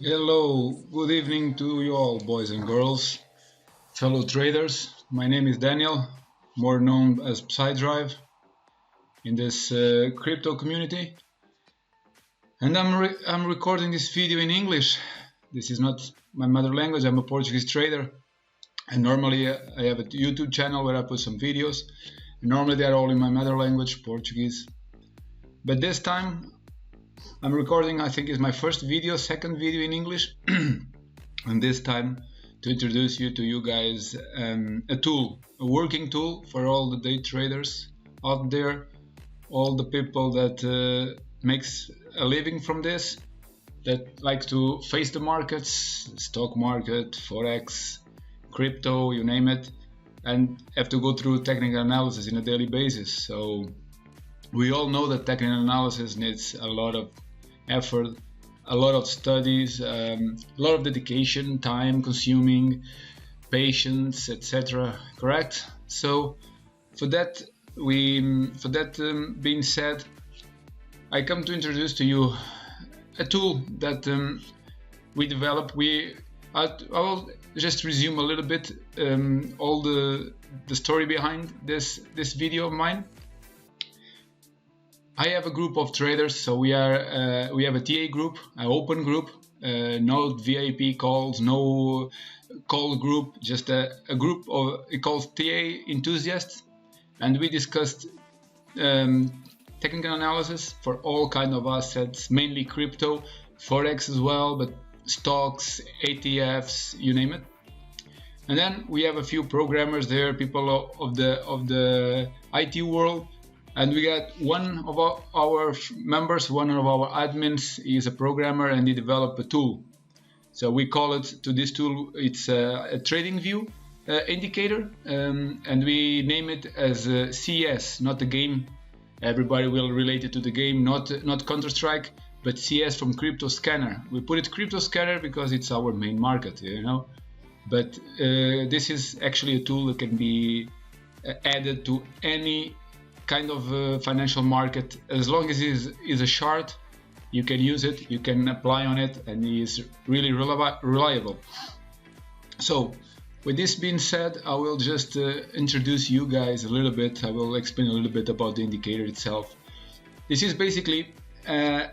Hello, good evening to you all, boys and girls, fellow traders. My name is Daniel, more known as PsyDrive in this crypto community. And I'm recording this video in English. This is not my mother language, I'm a Portuguese trader. And normally I have a YouTube channel where I put some videos. And normally they are all in my mother language, Portuguese. But this time I'm recording, I think it's my second video in English. And this time to introduce you guys a tool, a working tool for all the day traders out there, all the people that makes a living from this, that like to face the markets, stock market, forex, crypto, you name it, and have to go through technical analysis on a daily basis. So we all know that technical analysis needs a lot of effort, a lot of studies, a lot of dedication, time consuming, patience, etc. Correct? So for that being said, I come to introduce to you a tool that we developed. I will just resume a little bit all the story behind this video of mine. I have a group of traders, so we have a TA group, an open group, no VIP calls, no call group, just a group of, it calls TA enthusiasts, and we discussed technical analysis for all kind of assets, mainly crypto, forex as well, but stocks, ETFs, you name it. And then we have a few programmers there, people of the IT world. And we got one of our members, one of our admins, is a programmer and he developed a tool. So we call it, to this tool, it's a trading view indicator, and we name it as CS, not the game. Everybody will relate it to the game, not Counter-Strike, but CS from Crypto Scanner. We put it Crypto Scanner because it's our main market, you know. But this is actually a tool that can be added to any kind of financial market. As long as it is a chart, you can use it, you can apply on it, and it is really reliable. So with this being said, I will just introduce you guys a little bit. I will explain a little bit about the indicator itself. This is basically a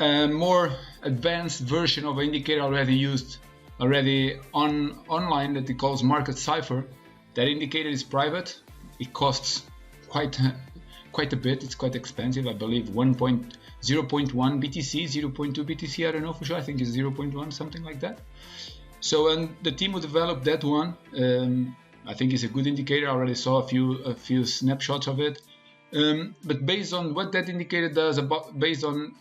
more advanced version of an indicator already used online that it calls Market Cipher. That indicator is private. It costs quite a bit. It's quite expensive. I believe 0.1 BTC, 0.2 BTC. I don't know for sure. I think it's 0.1, something like that. So, and the team who developed that one, I think it's a good indicator. I already saw a few snapshots of it. But based on what that indicator does, based on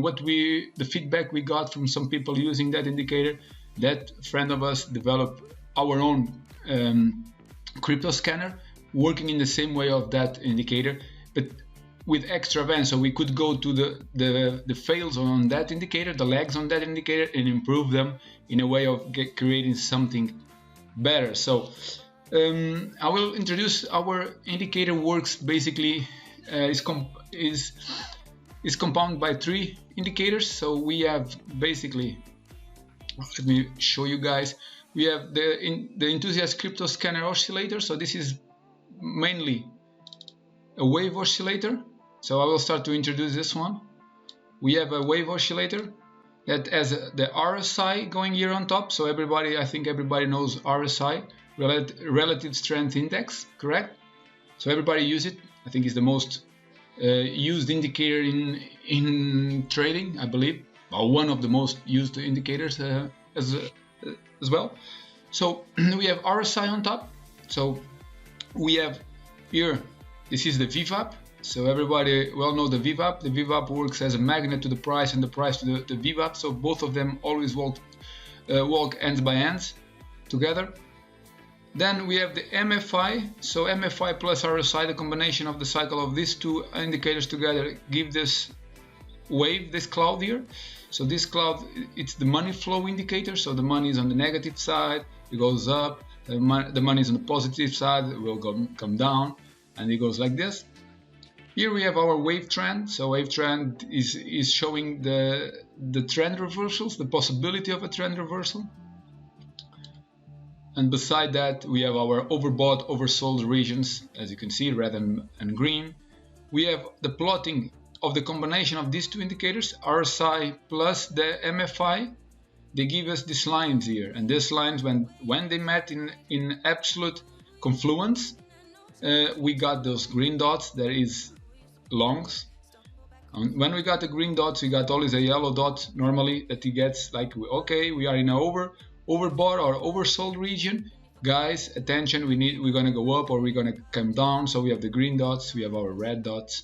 what the feedback we got from some people using that indicator, that friend of us developed our own crypto scanner, working in the same way of that indicator, but with extra events. So we could go to the fails on that indicator, the lags on that indicator, and improve them in a way of creating something better. So I will introduce our indicator. Works basically is compounded by 3 indicators. So we have basically, let me show you guys. We have the enthusiast crypto scanner oscillator. So this is mainly a wave oscillator. So I will start to introduce this one. We have a wave oscillator that has the RSI going here on top. So I think everybody knows RSI, relative strength index, correct? So everybody use it. I think it's the most used indicator in trading, I believe, or one of the most used indicators as well. So we have RSI on top. So we have here, this is the VWAP. So everybody well know the VWAP. The VWAP works as a magnet to the price and the price to the VWAP. So both of them always walk ends by ends together. Then we have the MFI. So MFI plus RSI, the combination of the cycle of these 2 indicators together give this wave, this cloud here. So this cloud, it's the money flow indicator. So the money is on the negative side, it goes up. The money is on the positive side, it will come down, and it goes like this. Here we have our wave trend. So wave trend is showing the trend reversals, the possibility of a trend reversal. And beside that, we have our overbought, oversold regions, as you can see, red and green. We have the plotting of the combination of these two indicators, RSI plus the MFI. They give us these lines here, and these lines, when they met in absolute confluence, we got those green dots. There is longs. And when we got the green dots, we got always a yellow dot normally that he gets, like, okay, we are in a overbought or oversold region. Guys, attention, we're gonna go up or we're gonna come down. So we have the green dots, we have our red dots,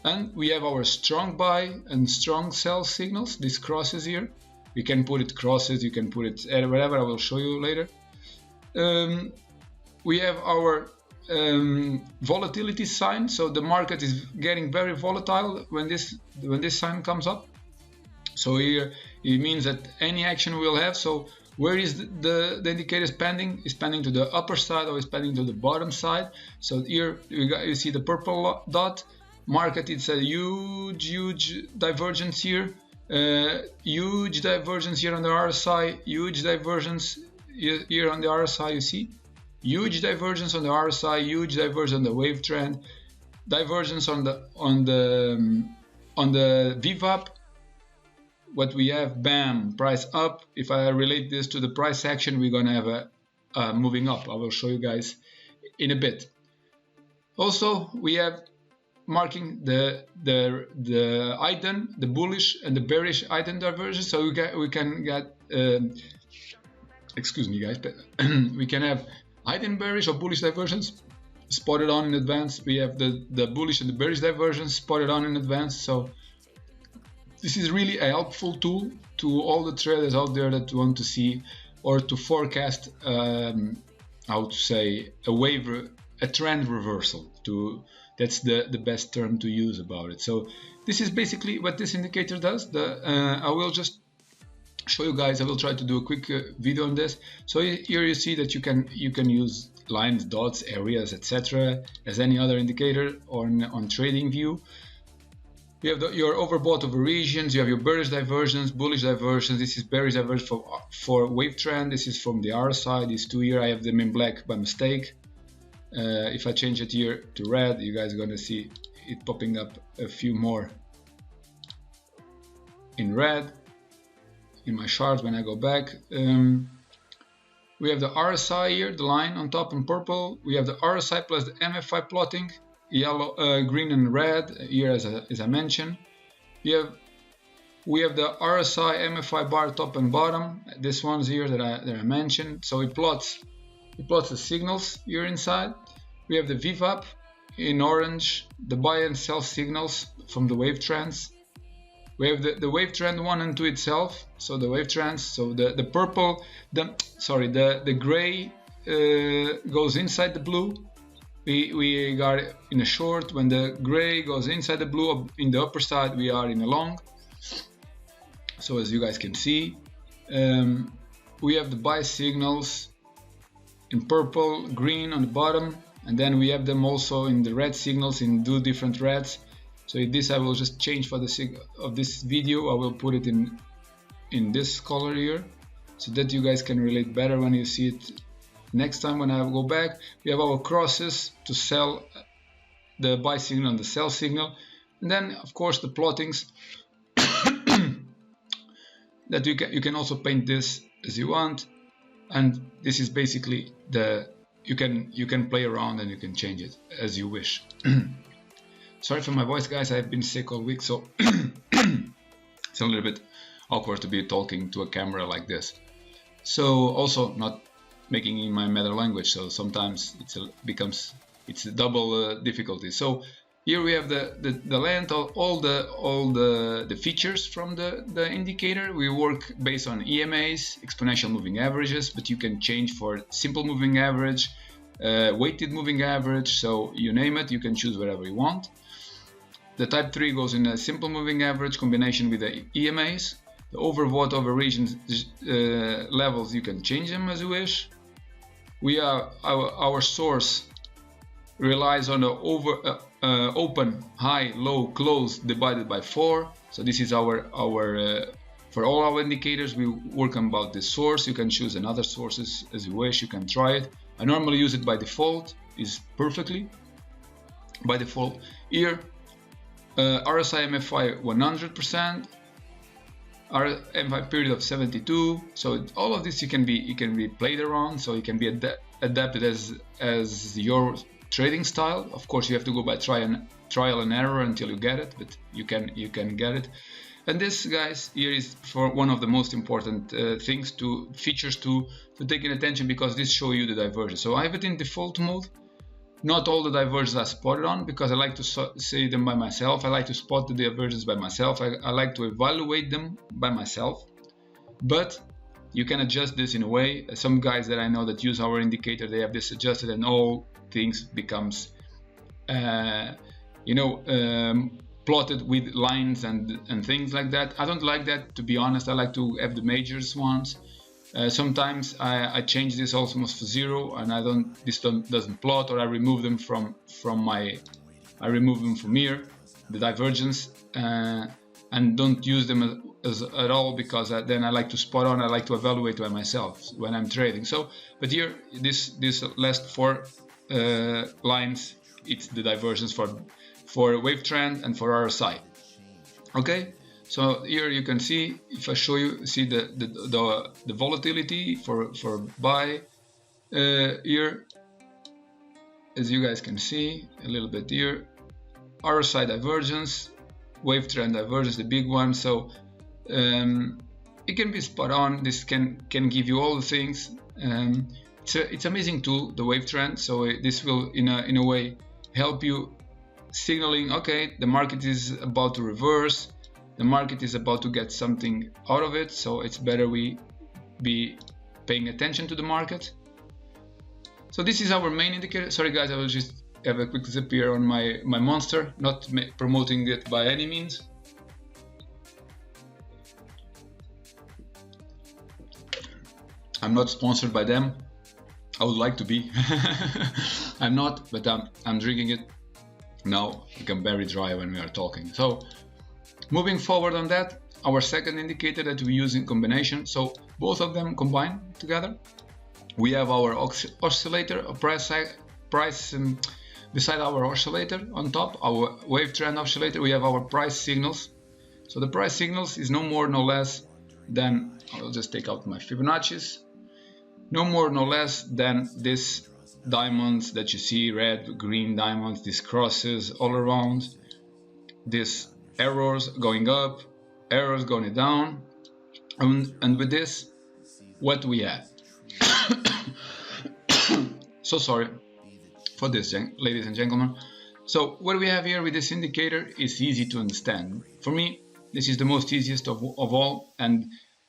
and we have our strong buy and strong sell signals, these crosses here. We can put it crosses, you can put it whatever, I will show you later. We have our volatility sign, so the market is getting very volatile when this sign comes up. So here it means that any action we'll have, so where is the indicator pending? Is pending to the upper side or is pending to the bottom side? So here you see the purple dot. Market, it's a huge divergence here. Huge divergence here on the RSI, huge divergence here on the RSI, you see? Huge divergence on the RSI, huge divergence on the wave trend, divergence on the VWAP. What we have, bam, price up. If I relate this to the price action, we're gonna have a moving up. I will show you guys in a bit. Also, we have marking the item, the bullish and the bearish item divergence. So we can get excuse me guys, but we can have item bearish or bullish divergence spotted on in advance. We have the bullish and the bearish divergence spotted on in advance. So this is really a helpful tool to all the traders out there that want to see or to forecast how to say a trend reversal. That's the best term to use about it. So this is basically what this indicator does. I will just show you guys. I will try to do a quick video on this. So here you see that you can use lines, dots, areas, etc. as any other indicator on TradingView. You have your overbought over regions. You have your bearish divergence, bullish divergence. This is bearish divergence for wave trend. This is from the RSI. These two here, I have them in black by mistake. If I change it here to red, you guys are going to see it popping up a few more in red in my chart when I go back. We have the RSI here, the line on top in purple. We have the RSI plus the MFI plotting, yellow, green and red here as I mentioned. We have the RSI MFI bar top and bottom. This one's here that I mentioned. So it plots the signals here inside. We have the VWAP in orange, the buy and sell signals from the wave trends. We have the wave trend 1 and 2 itself. So the wave trends, so the purple, the gray goes inside the blue. We got in a short. When the gray goes inside the blue, in the upper side we are in a long. So as you guys can see, we have the buy signals in purple, green on the bottom, and then we have them also in the red signals in two different reds. So this I will just change for the sake of this video. I will put it in this color here, so that you guys can relate better when you see it next time. When I go back, we have our crosses to sell the buy signal and the sell signal, and then of course the plottings that you can also paint this as you want. And this is basically you can play around and you can change it as you wish. Sorry for my voice, guys. I've been sick all week, so it's a little bit awkward to be talking to a camera like this. So also not making in my mother language, so sometimes it's a double difficulty. So here we have the length of all the features from the indicator. We work based on EMAs, exponential moving averages, but you can change for simple moving average, weighted moving average, so you name it, you can choose whatever you want. The type 3 goes in a simple moving average combination with the EMAs. The overbought over regions levels, you can change them as you wish. We are our source relies on the open, high, low, close divided by 4. So this is our for all our indicators, we work on about the source. You can choose another sources as you wish. You can try it. I normally use it by default. Is perfectly by default. Here, RSI MFI 100%, MFI period of 72. So all of this you can be played around. So you can be adapted as your trading style. Of course, you have to go by trial and error until you get it, but you can get it. And this, guys, here is for one of the most important features to take in attention, because this show you the divergence. So I have it in default mode. Not all the divergences are spotted on, because I like to say them by myself. I like to spot the divergence by myself. I like to evaluate them by myself. But you can adjust this in a way. Some guys that I know that use our indicator, they have this adjusted, and all things becomes plotted with lines and things like that. I don't like that, to be honest. I like to have the majors ones. Sometimes I change this almost for 0, and this doesn't plot, or I remove them from here, the divergence, and don't use them at all, because then I like to spot on. I like to evaluate by myself when I'm trading. So, but here this last 4 lines, it's the divergence for wave trend and for RSI. Okay, so here you can see, if I show you, see the volatility for buy here, as you guys can see a little bit here, RSI divergence, wave trend divergence, the big one. So it can be spot on. This can give you all the things. It's an amazing tool, the wave trend. So this will in a way help you signaling, okay, the market is about to reverse, the market is about to get something out of it, so it's better we be paying attention to the market. So this is our main indicator. Sorry guys, I will just have a quick zip here on my monster, not promoting it by any means. I'm not sponsored by them. I would like to be. I'm not, but I'm drinking it now. Become very dry when we are talking. So moving forward on that, our second indicator that we use in combination, so both of them combined together, we have our oscillator, a price beside our oscillator on top, our wave trend oscillator, we have our price signals. So the price signals is no more no less than, I'll just take out my Fibonacci's, no more no less than this diamonds that you see, red, green diamonds, these crosses all around, these arrows going up, arrows going down, and with this, what we have. So sorry for this, ladies and gentlemen. So what we have here with this indicator is easy to understand. For me, this is the most easiest of all, and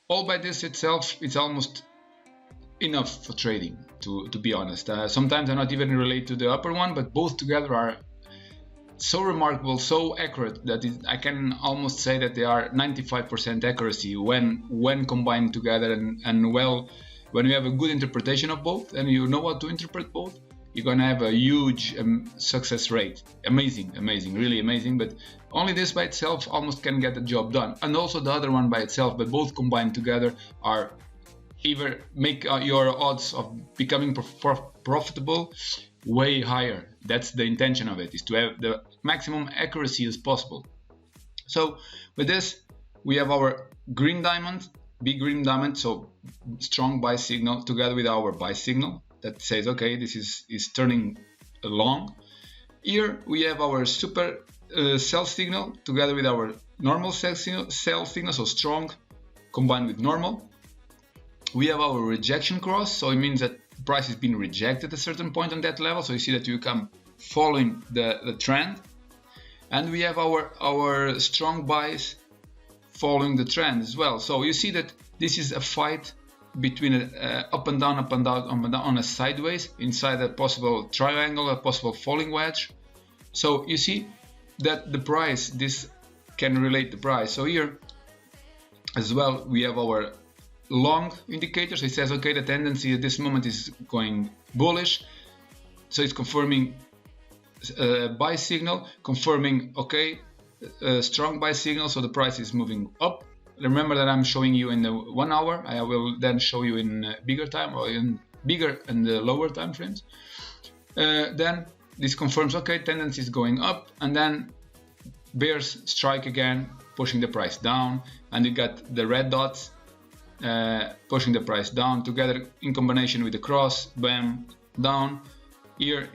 all by this itself, it's almost enough for trading, to be honest. Sometimes I not even relate to the upper one, but both together are so remarkable, so accurate that I can almost say that they are 95% accuracy when combined together, and well, when you have a good interpretation of both and you know how to interpret both, you're gonna have a huge success rate. Amazing, really amazing. But only this by itself almost can get the job done, and also the other one by itself, but both combined together are either make your odds of becoming profitable way higher. That's the intention of it, is to have the maximum accuracy as possible. So with this, we have our green diamond, big green diamond, so strong buy signal together with our buy signal that says, okay, this is turning long. Here we have our super sell signal together with our normal sell signal, so strong combined with normal. We have our rejection cross, so it means that the price has been rejected at a certain point on that level, so you see that you come following the trend. And we have our strong buys following the trend as well. So you see that this is a fight between up and down, on a sideways inside a possible triangle, a possible falling wedge. So you see that the price, this can relate the price. So here as well we have our long indicator, so it says, okay, the tendency at this moment is going bullish, so it's confirming buy signal, confirming okay, strong buy signal, so the price is moving up. Remember that I'm showing you in the 1 hour. I will then show you in bigger time, or in bigger and lower time frames. Then this confirms okay, tendency is going up, and then bears strike again, pushing the price down, and you got the red dots pushing the price down together in combination with the cross, bam, down. Here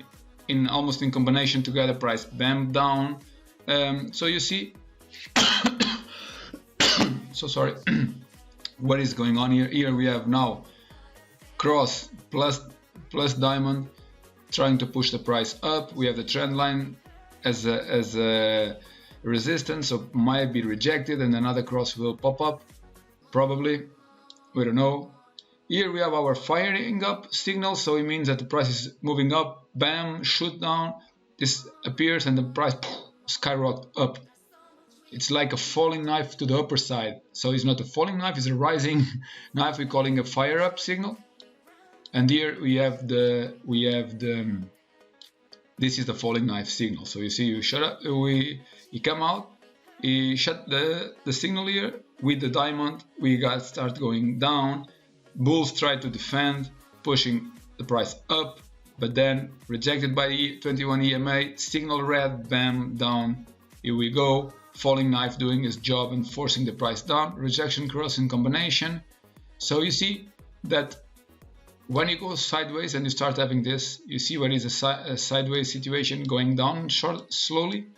in almost in combination together, price bam, down. So you see so sorry what is going on here. Here we have now cross plus diamond trying to push the price up. We have the trend line as a resistance, so might be rejected and another cross will pop up, probably, we don't know. Here we have our firing up signal, so it means that the price is moving up, bam, shoot down, this appears and the price skyrocket up. It's like a falling knife to the upper side, so it's not a falling knife, it's a rising knife. We're calling a fire up signal. And here we have the this is the falling knife signal. So you see, you shut up, you come out, you shut the signal here with the diamond. We got start going down. Bulls try to defend, pushing the price up, but then rejected by 21 EMA. Signal red, bam, down. Here we go. Falling knife doing its job and forcing the price down. Rejection cross in combination. So you see that when you go sideways and you start having this, you see when it's a sideways situation going down slowly,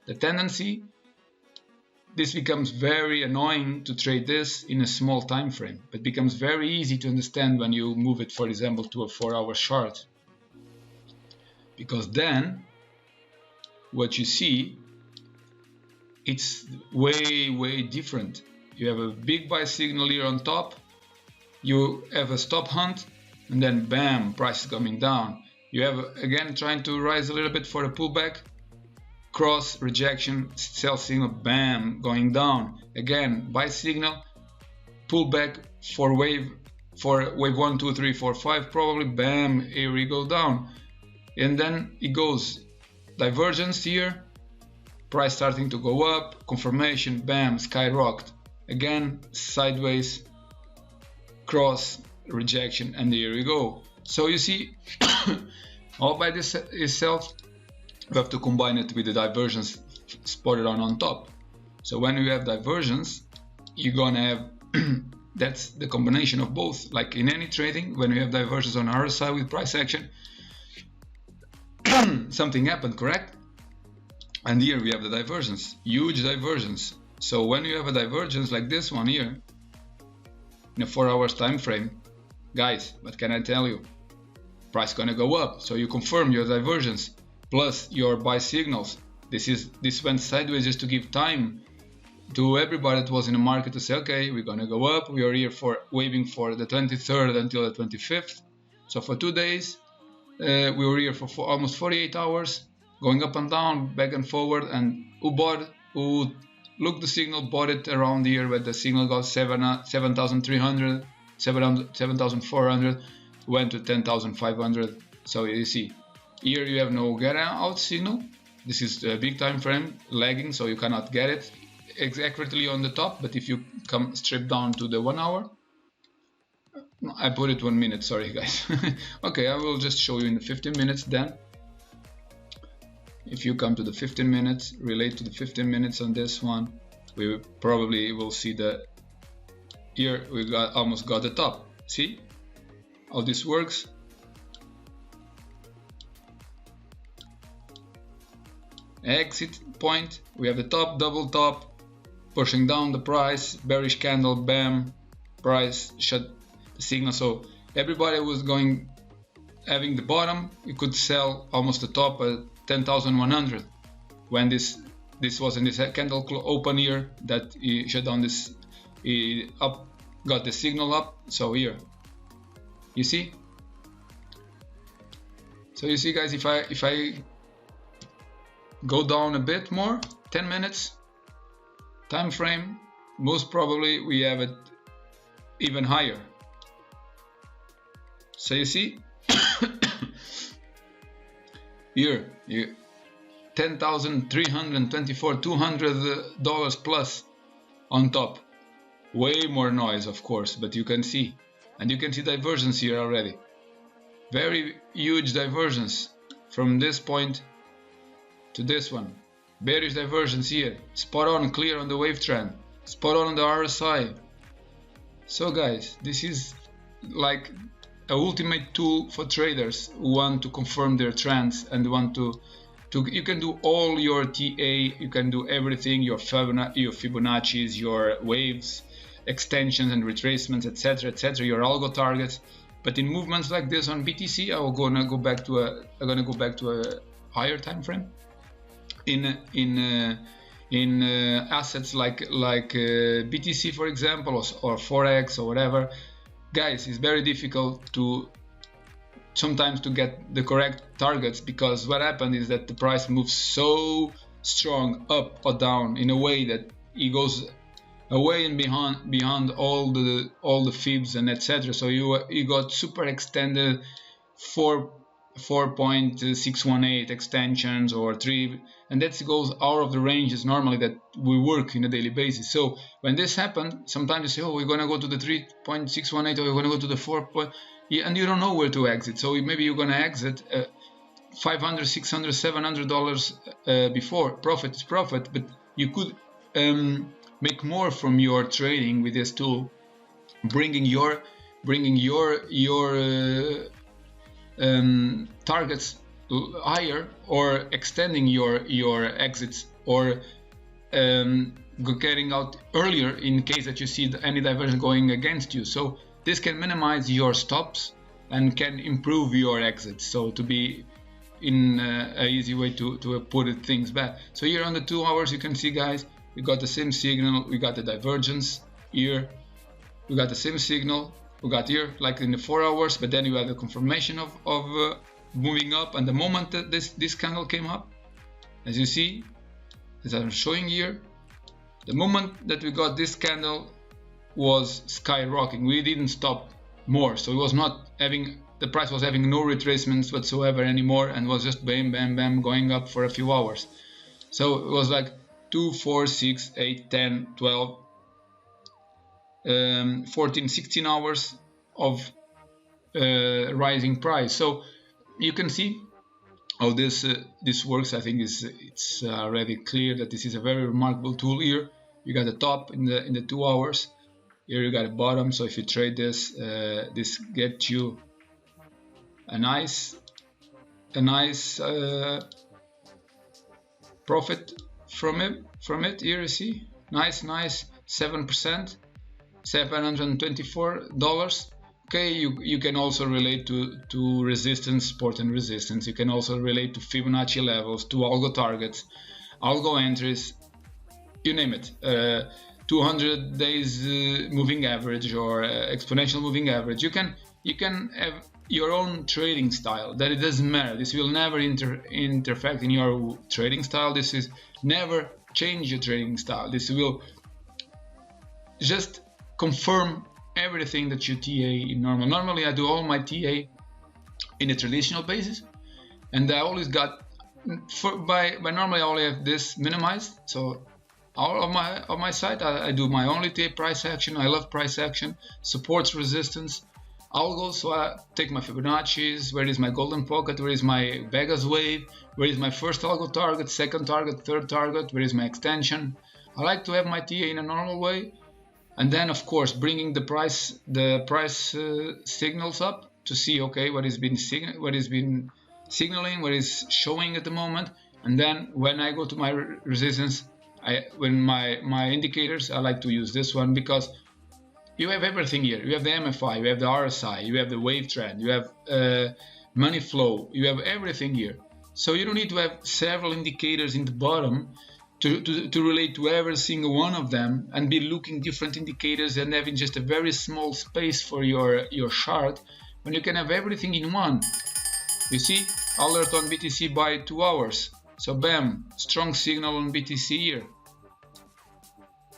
the tendency, this becomes very annoying to trade this in a small time frame, but becomes very easy to understand when you move it, for example, to a 4-hour chart. Because then what you see, it's way different. You have a big buy signal here on top, you have a stop hunt, and then bam, price is coming down. You have again trying to rise a little bit for a pullback, cross, rejection, sell signal, bam, going down. Again, buy signal, pullback for wave 1, 2, 3, 4, 5, probably, bam, here we go down. And then it goes divergence here, price starting to go up, confirmation, bam, skyrocket. Again, sideways, cross, rejection, and here we go. So you see, all by this itself, we have to combine it with the divergence spotted on top. So when you have divergence, you're gonna have that's the combination of both. Like in any trading, when you have divergence on our side with price action, something happened, correct? And here we have the divergence, huge divergence. So when you have a divergence like this one here, in a 4 hours time frame, guys, what can I tell you? Price gonna go up, so you confirm your divergence plus your buy signals. This went sideways just to give time to everybody that was in the market to say, okay, we're gonna go up. We are here for waiting for the 23rd until the 25th. So for 2 days, we were here for almost 48 hours, going up and down, back and forward. And who looked the signal, bought it around here where the signal got 7,300. 7,400, went to 10,500. So you see, here you have no get out signal. This is a big time frame lagging, so you cannot get it accurately on the top. But if you come strip down to the 1 hour, I put it 1 minute, sorry guys. Okay, I will just show you in the 15 minutes then. If you come to the 15 minutes, relate to the 15 minutes on this one, we probably will see the here we almost got the top. See how this works? Exit point, we have the top, double top, pushing down the price, bearish candle, bam, price shut the signal. So everybody was having the bottom, you could sell almost the top at 10,100 when this was in this candle open here that he shut down this up, got the signal up. So here you see, guys, if I go down a bit more, 10 minutes time frame, most probably we have it even higher. So you see here $10,324, $200 plus on top. Way more noise, of course, but you can see. And you can see divergence here already. Very huge divergence from this point to this one. Bearish divergence here. Spot on, clear on the wave trend. Spot on the RSI. So guys, this is like a ultimate tool for traders who want to confirm their trends and want to you can do all your TA, you can do everything, your Fibonacci's, your waves, extensions and retracements, etc., etc., your algo targets. But in movements like this on BTC, I'm gonna go back to a higher time frame. In assets like BTC, for example, or Forex or whatever, guys, it's very difficult to sometimes to get the correct targets, because what happened is that the price moves so strong up or down in a way that it goes away and beyond all the fibs and etc. So you got super extended 4.618 extensions or 3, and that goes out of the ranges normally that we work in a daily basis. So when this happened, sometimes you say, oh, we're gonna go to the 3.618 or we're gonna go to the 4. And you don't know where to exit. So maybe you're gonna exit $500, $600, $700 before. Profit is profit, but you could make more from your trading with this tool, bringing your targets higher, or extending your exits, or getting out earlier in case that you see any diversion going against you. So this can minimize your stops and can improve your exits. So to be in a easy way to put things back. So here on the 2 hours, you can see, guys, we got the same signal, we got the divergence here, we got the same signal, we got here like in the 4 hours, but then you have the confirmation of moving up. And the moment that this candle came up, as you see, as I'm showing here, the moment that we got this candle was skyrocketing. We didn't stop more, so it was not having, the price was having no retracements whatsoever anymore, and was just bam bam bam going up for a few hours. So it was like 2, 4, 6, 8, 10, 12, 14, 16 hours of rising price. So you can see how this works. I think it's already clear that this is a very remarkable tool. Here you got the top in the 2 hours. Here you got a bottom. So if you trade this, this gets you a nice profit from it. Here you see nice 7%, $724. Okay, you can also relate to resistance, support and resistance. You can also relate to Fibonacci levels, to algo targets, algo entries, you name it. 200 days moving average, or exponential moving average. You can have your own trading style. That it doesn't matter. This will never interfere in your trading style. This is never change your trading style. This will just confirm everything that you TA in normal. Normally I do all my TA in a traditional basis, and I always got by normally I only have this minimized. So all of my site I do my only TA price action. I love price action, supports, resistance, algos. So I take my Fibonacci's, where is my golden pocket, where is my Vegas wave, where is my first algo target, second target, third target, where is my extension. I like to have my TA in a normal way. And then, of course, bringing the price signals up to see, okay, what is been signaling, what is showing at the moment. And then when I go to my resistance, when my indicators, I like to use this one, because you have everything here. You have the MFI, you have the RSI, you have the wave trend, you have money flow, you have everything here. So you don't need to have several indicators in the bottom to relate to every single one of them, and be looking different indicators and having just a very small space for your chart, when you can have everything in one. You see, alert on BTC by 2 hours. So bam, strong signal on BTC here.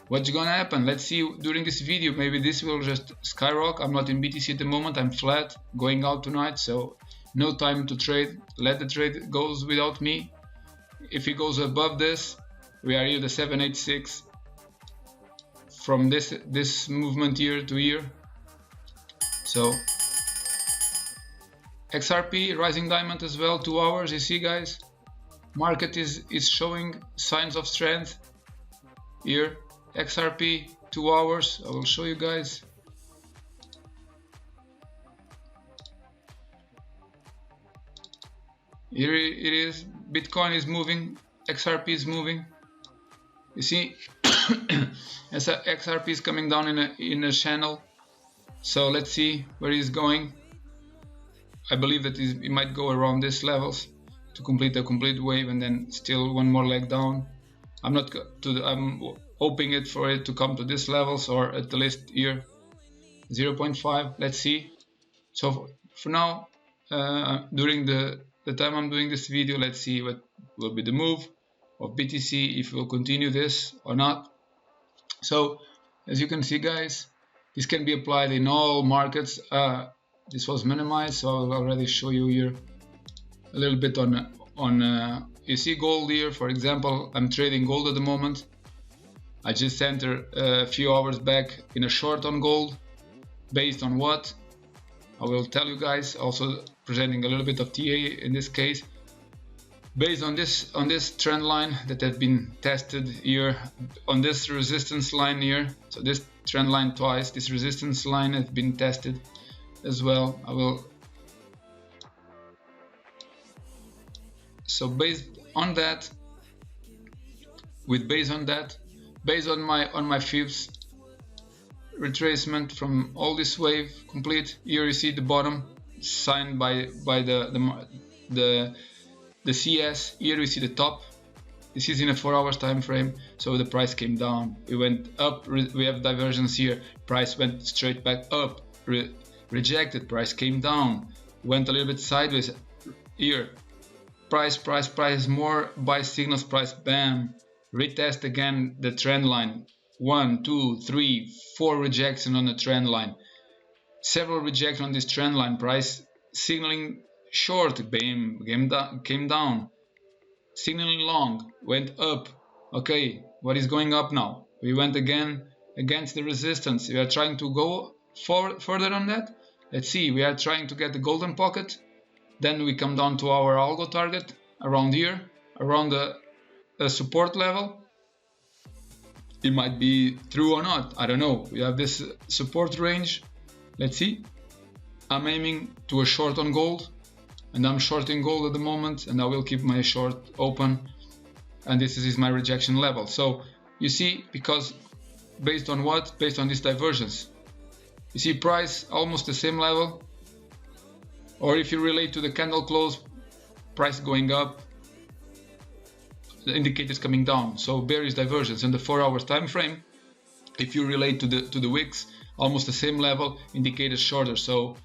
What's gonna happen? Let's see during this video. Maybe this will just skyrocket. I'm not in BTC at the moment. I'm flat, going out tonight, so no time to trade. Let the trade goes without me. If it goes above this, we are here the 786 from this movement here to here. So XRP rising diamond as well, 2 hours. You see, guys, market is showing signs of strength here. XRP 2 hours, I will show you guys. Here it is. Bitcoin is moving, XRP is moving. You see, as XRP is coming down in a channel. So let's see where he's going. I believe that it might go around these levels to complete a complete wave, and then still one more leg down. I'm hoping for it to come to these levels, or at least here 0.5. Let's see. So for now, during the time I'm doing this video, let's see what will be the move of BTC, if we'll continue this or not. So as you can see, guys, this can be applied in all markets. This was minimized, so I'll already show you here a little bit on you see gold here, for example. I'm trading gold at the moment. I just entered a few hours back in a short on gold. Based on what? I will tell you guys, also presenting a little bit of TA in this case. Based on this trend line that has been tested here, on this resistance line here, so this trend line twice, this resistance line has been tested as well. So based on that, based on my fibs retracement from all this wave complete, here you see the bottom signed by the CS. Here we see the top. This is in a 4 hours time frame, so the price came down. We went up. We have divergence here. Price went straight back up. Rejected. Price came down. Went a little bit sideways. Here, price. More buy signals. Price, bam. Retest again the trend line. 1, 2, 3, 4 rejection on the trend line. Several rejection on this trend line. Price signaling short, bam, came down. Signaling long, went up. Okay, what is going up now? We went again against the resistance. We are trying to go further on that. Let's see, we are trying to get the golden pocket. Then we come down to our algo target around here, around the support level. It might be true or not, I don't know. We have this support range. Let's see. I'm aiming to a short on gold, and I'm shorting gold at the moment, and I will keep my short open, and this is my rejection level. So you see, because based on what? Based on this divergence. You see price almost the same level, or if you relate to the candle close, price going up, the indicators coming down. So bearish divergence in the 4 hours time frame. If you relate to the wicks, almost the same level, indicators shorter. So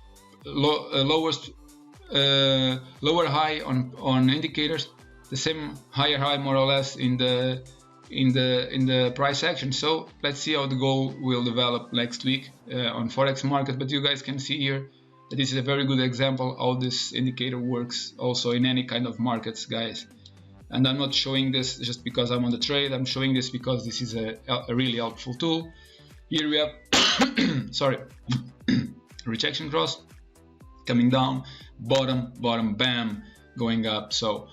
lower high on indicators, the same higher high more or less in the price action. So let's see how the gold will develop next week on forex market. But you guys can see here that this is a very good example how this indicator works also in any kind of markets, guys. And I'm not showing this just because I'm on the trade. I'm showing this because this is a really helpful tool. Here we have sorry, rejection cross coming down, bottom, bam, going up. So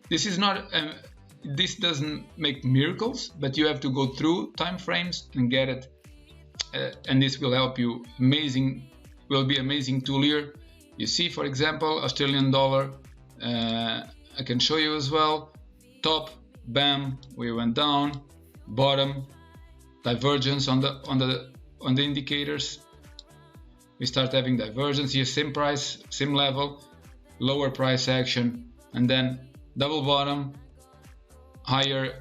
this is not this doesn't make miracles, but you have to go through time frames and get it, and this will help you. Will be amazing tool here. You see, for example, Australian dollar. I can show you as well. Top, bam, we went down. Bottom, divergence on the indicators. We start having divergence here, same price, same level, lower price action, and then double bottom, higher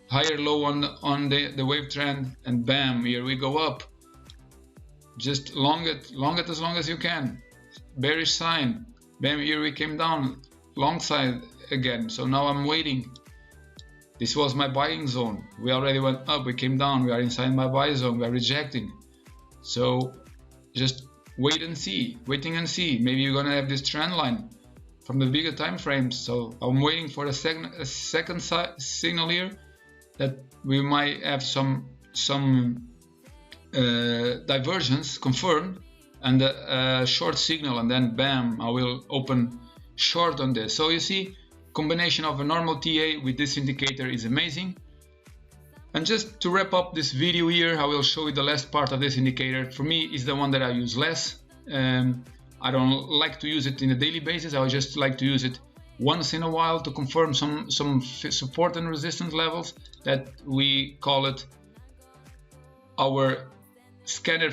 low on the wave trend, and bam, here we go up. Just long it as long as you can. Bearish sign, bam, here we came down, long side again. So now I'm waiting. This was my buying zone. We already went up, we came down, we are inside my buy zone, we are rejecting. So just waiting and see. Maybe you're gonna have this trend line. from the bigger time frames. So I'm waiting for a second signal here that we might have some divergence confirmed and a short signal, and then bam, I will open short on this. So you see, combination of a normal TA with this indicator is amazing. And just to wrap up this video here, I will show you the last part of this indicator. For me, is the one that I use less. I don't like to use it in a daily basis. I just like to use it once in a while to confirm some support and resistance levels, that we call it our scanner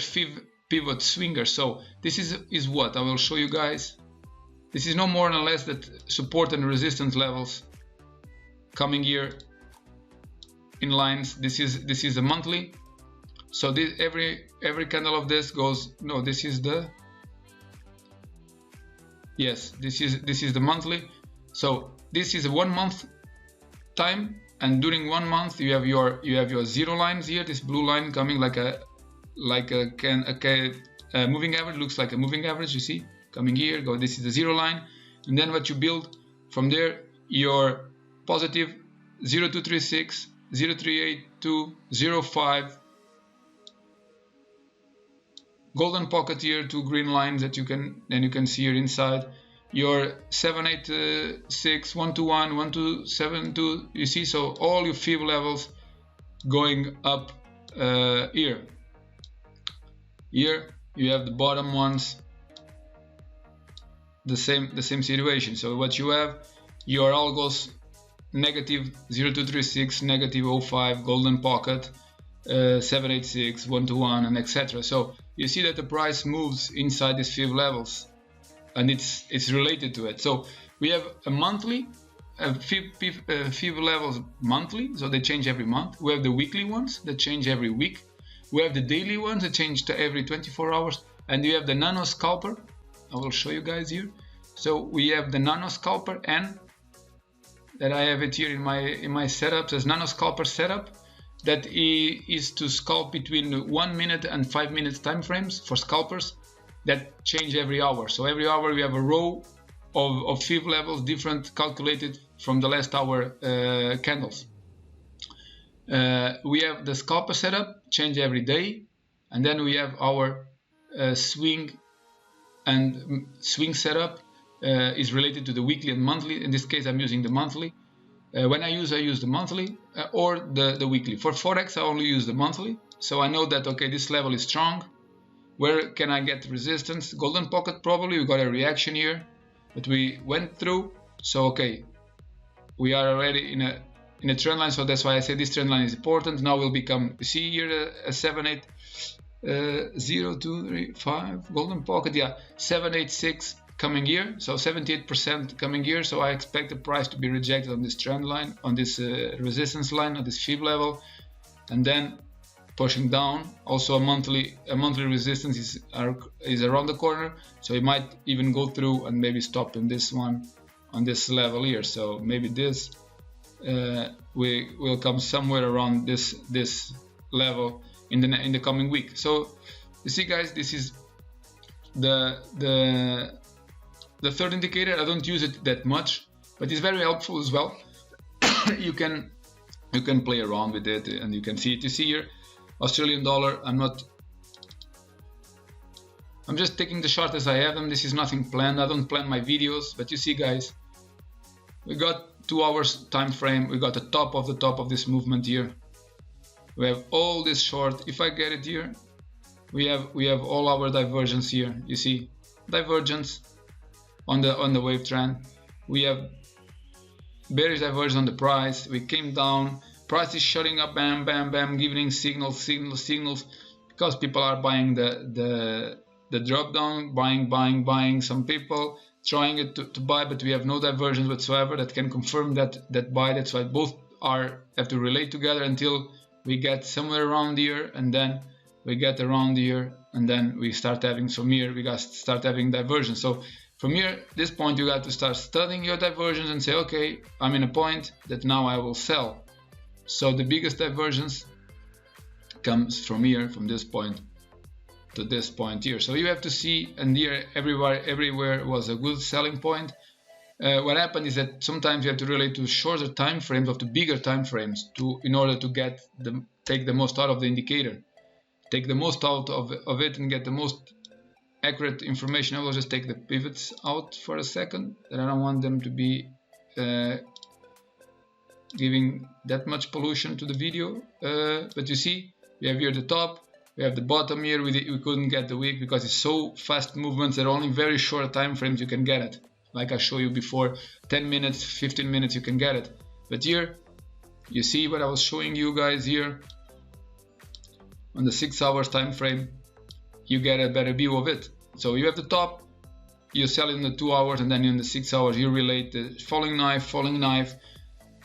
pivot swinger. So this is what I will show you guys. This is no more or less that support and resistance levels coming here in lines. This is the monthly. So this every candle of this goes, no, this is the, yes, this is the monthly. So this is a 1 month time, and during 1 month you have your zero lines here, this blue line coming like a moving average, looks like a moving average, you see, coming here, go, this is the zero line, and then what you build from there, your positive 0236, 0382, 05, golden pocket here, 2 green lines that you can see here inside, your 786, 121, 1272, you see, so all your fib levels going up here. Here you have the bottom ones, the same situation. So what you have, your algos negative 0236, negative 05, golden pocket, 786, 121, and etc. So you see that the price moves inside these fib levels, and it's related to it. So we have a monthly fib levels monthly, so they change every month. We have the weekly ones that change every week. We have the daily ones that change to every 24 hours, and we have the nano scalper. I will show you guys here. So we have the nano scalper N, that I have it here in my setup as nano scalper setup, that is to scalp between 1 minute and 5 minutes time frames for scalpers that change every hour. So every hour we have a row of fib levels different, calculated from the last hour candles. We have the scalper setup, change every day, and then we have our swing setup is related to the weekly and monthly. In this case, I'm using the monthly. When I use the monthly or the weekly. For Forex, I only use the monthly, so I know that, okay, this level is strong. Where can I get resistance? Golden pocket, probably. We got a reaction here that we went through. So okay, we are already in a trend line, so that's why I say this trend line is important. Now will become, you see here a 78 0 2 3 5 golden pocket, yeah, 786 coming here, so 78% coming here. So I expect the price to be rejected on this trend line, on this resistance line, on this fib level, and then pushing down. Also a monthly resistance is around the corner, so it might even go through and maybe stop in this one, on this level here. So maybe this we will come somewhere around this level in the coming week. So you see, guys, this is the third indicator. I don't use it that much, but it's very helpful as well. you can play around with it, and you can see it. You see here, Australian dollar. I'm just taking the chart as I have them. This is nothing planned. I don't plan my videos, but you see, guys, we got 2 hours time frame. We got the top of this movement here. We have all this short. If I get it here, we have all our divergence here. You see, divergence on the wave trend. We have bearish divergence on the price. We came down. Price is shutting up. Bam, bam, bam, giving signals, because people are buying the drop down, buying. Some people trying it to buy, but we have no divergence whatsoever that can confirm that buy. That's why both have to relate together until we get somewhere around here, and then we get around here, and then we start having, from here we got to start having divergence. So from here, this point, you got to start studying your divergence and say, okay, I'm in a point that now I will sell. So the biggest divergence comes from here, from this point to this point here. So you have to see, and here everywhere was a good selling point. what happened is that sometimes you have to relate to shorter time frames of the bigger time frames in order to take the most out of the indicator, take the most out of it and get the most accurate information. I will just take the pivots out for a second, and I don't want them to be giving that much pollution to the video. But you see, we have here the top, we have the bottom here. We couldn't get the wick because it's so fast movements that only very short time frames you can get it. Like I showed you before, 10 minutes, 15 minutes you can get it. But here, you see what I was showing you guys here on the 6 hours time frame, you get a better view of it. So you have the top, you sell in the 2 hours, and then in the 6 hours you relate the falling knife.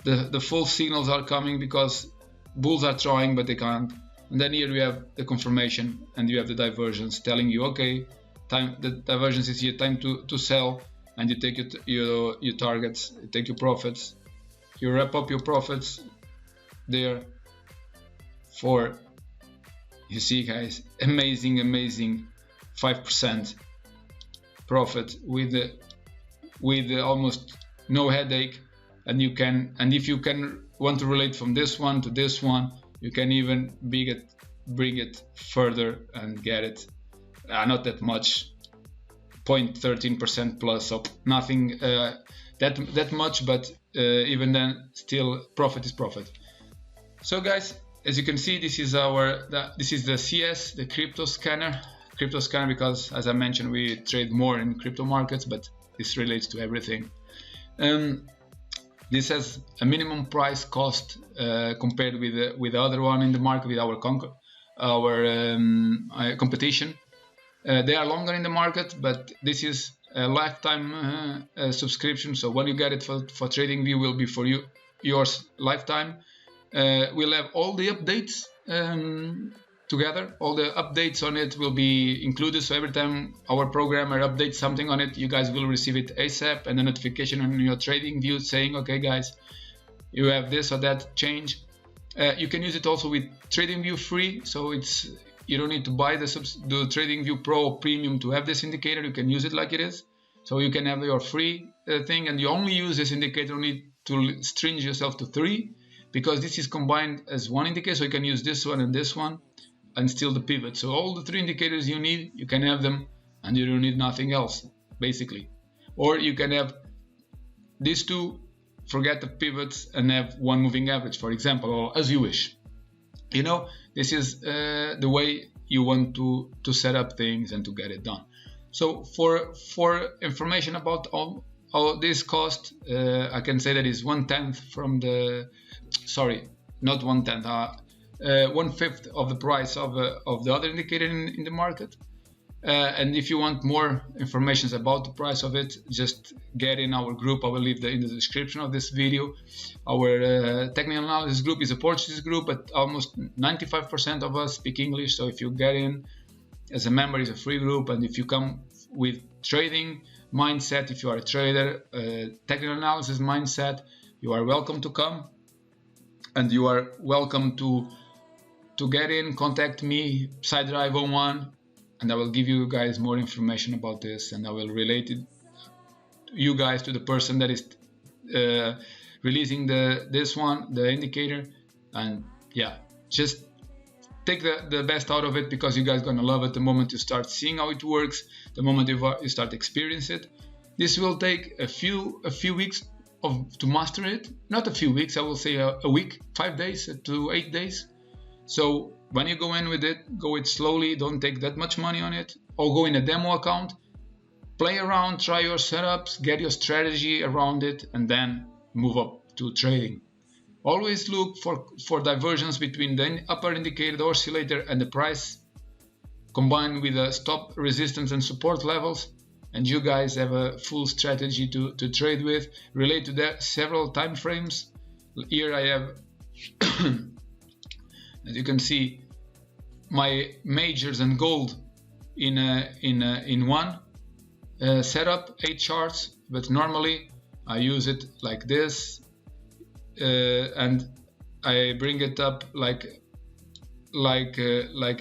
The full signals are coming because bulls are trying but they can't. And then here we have the confirmation, and you have the divergence telling you, okay, the divergence is here, time to sell, and you take your targets, you take your profits, you wrap up your profits there for, you see guys, amazing 5% profit with almost no headache. And if you can want to relate from this one to this one, you can even bring it further and get it not that much, 0.13% plus, so nothing that much, but even then still profit is profit. So guys, as you can see, this is the CS, the crypto scanner because, as I mentioned, we trade more in crypto markets, but this relates to everything. This has a minimum price cost compared with the other one in the market, with our competition. They are longer in the market, but this is a lifetime subscription. So when you get it for TradingView, will be for yours lifetime. We'll have all the updates together. All the updates on it will be included. So every time our programmer updates something on it, you guys will receive it ASAP, and a notification on your TradingView saying, okay guys, you have this or that change. You can use it also with TradingView free, so you don't need to buy the TradingView Pro or Premium to have this indicator. You can use it like it is. So you can have your free thing, and you only use this indicator only to string yourself to 3, because this is combined as one indicator. So you can use this one and this one and still the pivot. So all the 3 indicators you need, you can have them, and you don't need nothing else basically. Or you can have these 2, forget the pivots, and have one moving average, for example, or as you wish. You know, this is the way you want to set up things and to get it done. So for information about all this cost, I can say that is 1/10 from the, sorry, not 1/10, 1/5 of the price of the other indicator in the market. And if you want more information about the price of it, just get in our group. I will leave in the description of this video. Our technical analysis group is a Portuguese group, but almost 95% of us speak English. So if you get in as a member, it's a free group. And if you come with trading mindset, if you are a trader, technical analysis mindset, you are welcome to come. And you are welcome to get in, contact me, PsyDrive01, and I will give you guys more information about this, and I will relate it you guys to the person that is releasing the indicator. And yeah, just take the best out of it, because you guys are gonna love it the moment you start seeing how it works, the moment you start experiencing it. This will take a few weeks to master it. Not a few weeks, I will say a week, 5 days to 8 days. So when you go in with it, go it slowly, don't take that much money on it, or go in a demo account, play around, try your setups, get your strategy around it, and then move up to trading. Always look for divergence between the upper indicator, the oscillator, and the price, combined with the stop, resistance, and support levels, and you guys have a full strategy to trade with. Relate to that several time frames. Here I have as you can see, my majors and gold in one setup, 8 charts, but normally I use it like this, and I bring it up like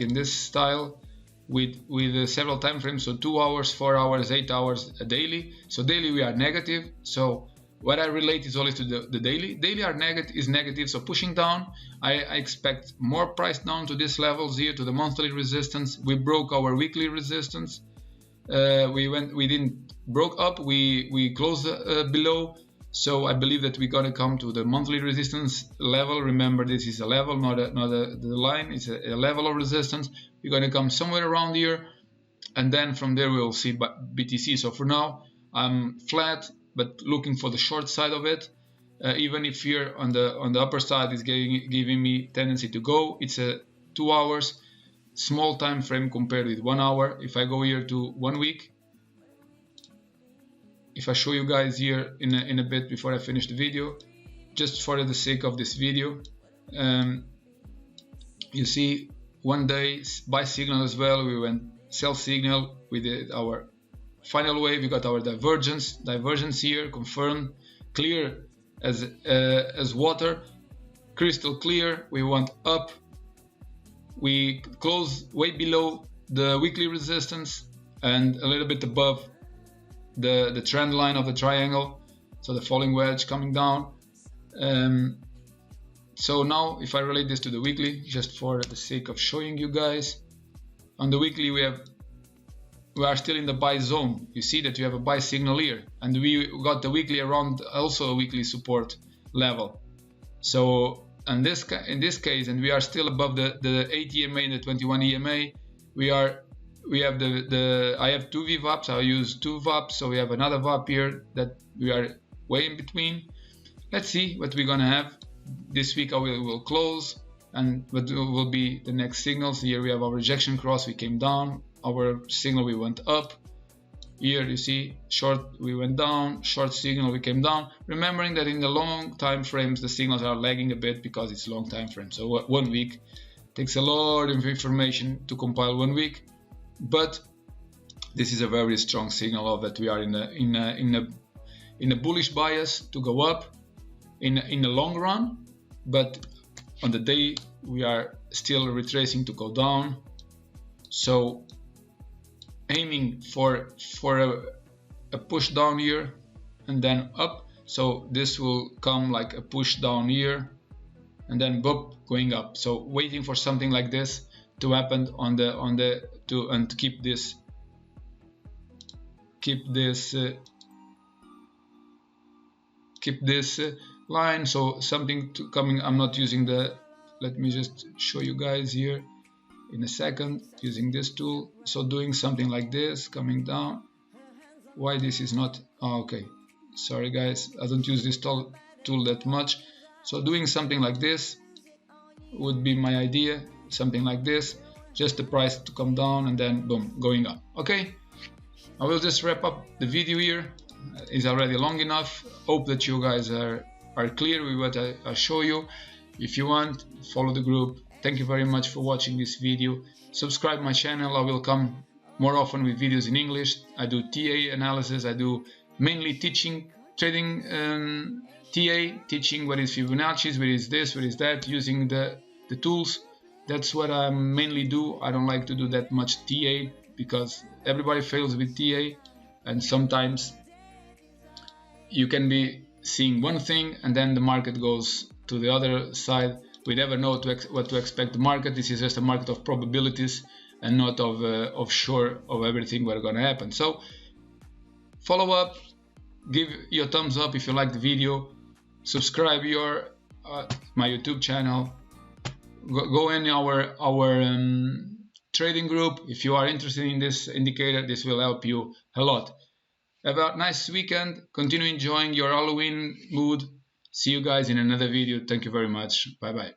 in this style, with several time frames, so 2 hours, 4 hours, 8 hours a daily. So daily we are negative. So what I relate is always to the daily. Daily are is negative, so pushing down. I expect more price down to these levels here, to the monthly resistance. We broke our weekly resistance. We didn't broke up. We closed below. So I believe that we're gonna come to the monthly resistance level. Remember, this is a level, not the line. It's a level of resistance. We're gonna come somewhere around here, and then from there we'll see BTC. So for now, I'm flat, but looking for the short side of it. Even if here on the upper side is giving me tendency to go. It's a 2 hours, small time frame compared with 1 hour. If I go here to 1 week. If I show you guys here in a bit before I finish the video, just for the sake of this video, you see 1 day buy signal as well. We went sell signal. We did our final wave. We got our divergence here confirmed, clear as water, crystal clear. We went up. We closed way below the weekly resistance and a little bit above the trend line of the triangle, so the falling wedge coming down. So now if I relate this to the weekly, just for the sake of showing you guys, on the weekly we are still in the buy zone. You see that you have a buy signal here, and we got the weekly around also a weekly support level. So in this case, and we are still above the 8 EMA and the 21 EMA. We have I have 2 VWAPs. I use 2 VWAPs, so we have another VWAP here that we are way in between. Let's see what we're gonna have this week. I will close, and what will be the next signals. Here we have our rejection cross. We came down. Our signal we went up. Here you see short we went down. Short signal we came down. Remembering that in the long time frames the signals are lagging a bit because it's long time frame. So 1 week takes a lot of information to compile 1 week. But this is a very strong signal of that we are in a bullish bias to go up in the long run, but on the day we are still retracing to go down. So aiming for a push down here and then up. So this will come like a push down here and then boop, going up. So waiting for something like this to happen to keep this line. So something coming. I'm not using let me just show you guys here in a second using this tool. So doing something like this, coming down. Why this is not okay, sorry guys, I don't use this tool that much. So doing something like this would be my idea, something like this, just the price to come down and then boom, going up. Okay, I will just wrap up the video here. It's already long enough. Hope that you guys are clear with what I show you. If you want, follow the group. Thank you very much for watching this video. Subscribe my channel. I will come more often with videos in English. I do TA analysis. I do mainly teaching, trading, TA, teaching what is Fibonacci's, what is this, what is that, using the tools. That's what I mainly do. I don't like to do that much TA because everybody fails with TA, and sometimes you can be seeing one thing and then the market goes to the other side. We never know what to expect the market. This is just a market of probabilities and not of sure of everything what's gonna happen. So follow up, give your thumbs up if you like the video, subscribe my YouTube channel, go in our trading group if you are interested in this indicator. This will help you a lot. Have a nice weekend. Continue enjoying your Halloween mood. See you guys in another video. Thank you very much. Bye bye.